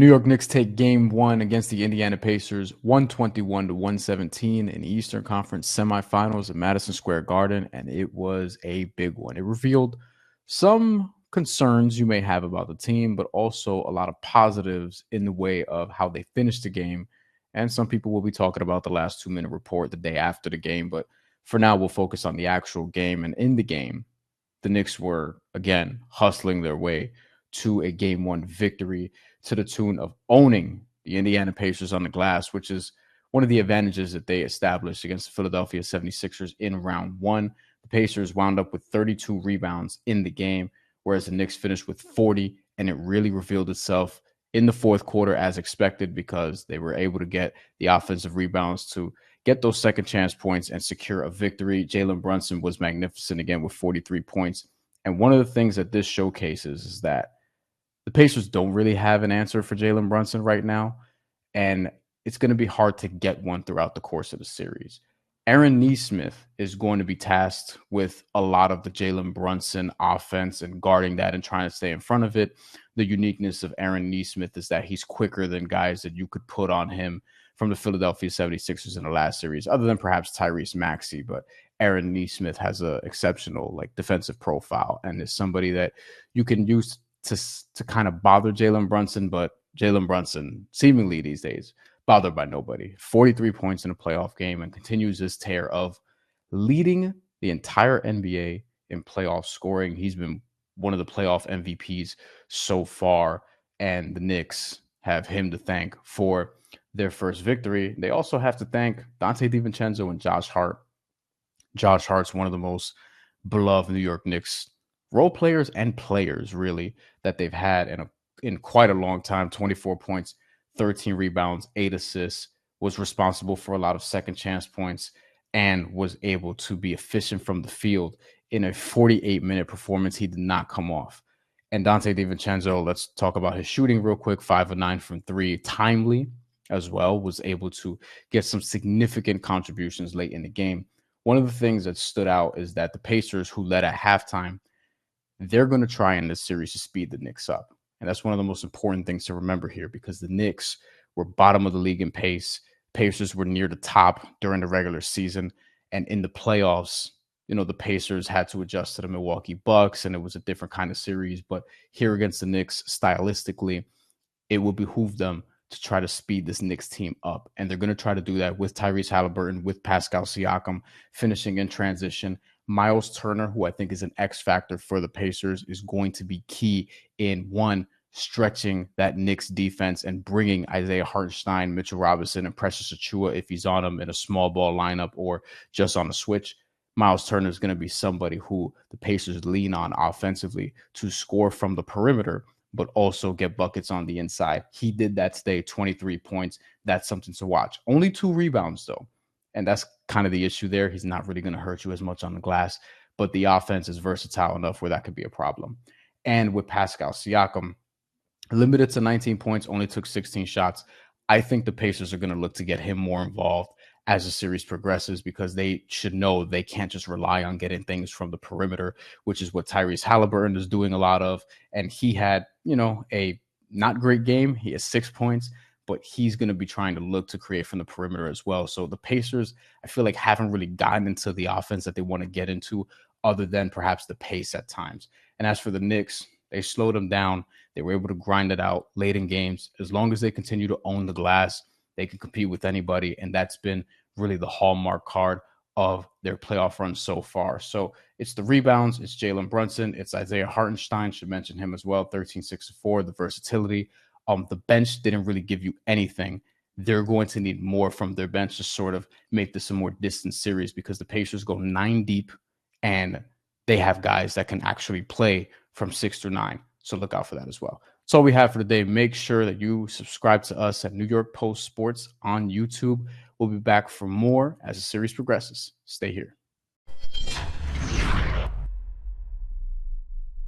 New York Knicks take game one against the Indiana Pacers, 121-117 in the Eastern Conference semifinals at Madison Square Garden, and it was a big one. It revealed some concerns you may have about the team, but also a lot of positives in the way of how they finished the game. And some people will be talking about the last 2-minute report the day after the game, but for now, we'll focus on the actual game. And in the game, the Knicks were, again, hustling their way to a game one victory to the tune of owning the Indiana Pacers on the glass, which is one of the advantages that they established against the Philadelphia 76ers in round one. The Pacers wound up with 32 rebounds in the game, whereas the Knicks finished with 40, and it really revealed itself in the fourth quarter as expected because they were able to get the offensive rebounds to get those second chance points and secure a victory. Jalen Brunson was magnificent again with 43 points. And one of the things that this showcases is that the Pacers don't really have an answer for Jalen Brunson right now, and it's going to be hard to get one throughout the course of the series. Aaron Nesmith is going to be tasked with a lot of the Jalen Brunson offense and guarding that and trying to stay in front of it. The uniqueness of Aaron Nesmith is that he's quicker than guys that you could put on him from the Philadelphia 76ers in the last series, other than perhaps Tyrese Maxey. But Aaron Nesmith has an exceptional defensive profile and is somebody that you can use to kind of bother Jalen Brunson, but Jalen Brunson seemingly these days bothered by nobody. 43 points in a playoff game and continues this tear of leading the entire NBA in playoff scoring. He's been one of the playoff MVPs so far, and the Knicks have him to thank for their first victory. They also have to thank Dante DiVincenzo and Josh Hart. Josh Hart's one of the most beloved New York Knicks role players and players, really, that they've had in quite a long time. 24 points, 13 rebounds, 8 assists, was responsible for a lot of second chance points, and was able to be efficient from the field in a 48-minute performance. He did not come off. And Dante DiVincenzo, let's talk about his shooting real quick. 5 of 9 from 3, timely as well, was able to get some significant contributions late in the game. One of the things that stood out is that the Pacers, who led at halftime, they're going to try in this series to speed the Knicks up. And that's one of the most important things to remember here, because the Knicks were bottom of the league in pace. Pacers were near the top during the regular season. And in the playoffs, the Pacers had to adjust to the Milwaukee Bucks, and it was a different kind of series. But here against the Knicks, stylistically, it will behoove them to try to speed this Knicks team up. And they're going to try to do that with Tyrese Haliburton, with Pascal Siakam finishing in transition. Miles Turner, who I think is an X factor for the Pacers, is going to be key in, one, stretching that Knicks defense and bringing Isaiah Hartenstein, Mitchell Robinson, and Precious Achiuwa, if he's on them in a small ball lineup or just on a switch. Miles Turner is going to be somebody who the Pacers lean on offensively to score from the perimeter, but also get buckets on the inside. He did that today, 23 points. That's something to watch. Only 2 rebounds, though. And that's kind of the issue there. He's not really going to hurt you as much on the glass, but the offense is versatile enough where that could be a problem. And with Pascal Siakam, limited to 19 points, only took 16 shots. I think the Pacers are going to look to get him more involved as the series progresses, because they should know they can't just rely on getting things from the perimeter, which is what Tyrese Haliburton is doing a lot of. And he had, a not great game. He has 6 points, but he's going to be trying to look to create from the perimeter as well. So the Pacers, I feel like, haven't really gotten into the offense that they want to get into, other than perhaps the pace at times. And as for the Knicks, they slowed them down. They were able to grind it out late in games. As long as they continue to own the glass, they can compete with anybody. And that's been really the hallmark card of their playoff run so far. So it's the rebounds, it's Jalen Brunson, it's Isaiah Hartenstein, should mention him as well, 13, 6, 4, the versatility. The bench didn't really give you anything. They're going to need more from their bench to sort of make this a more distant series, because the Pacers go 9 deep and they have guys that can actually play from 6 through 9. So look out for that as well. That's all we have for today. Make sure that you subscribe to us at New York Post Sports on YouTube. We'll be back for more as the series progresses. Stay here.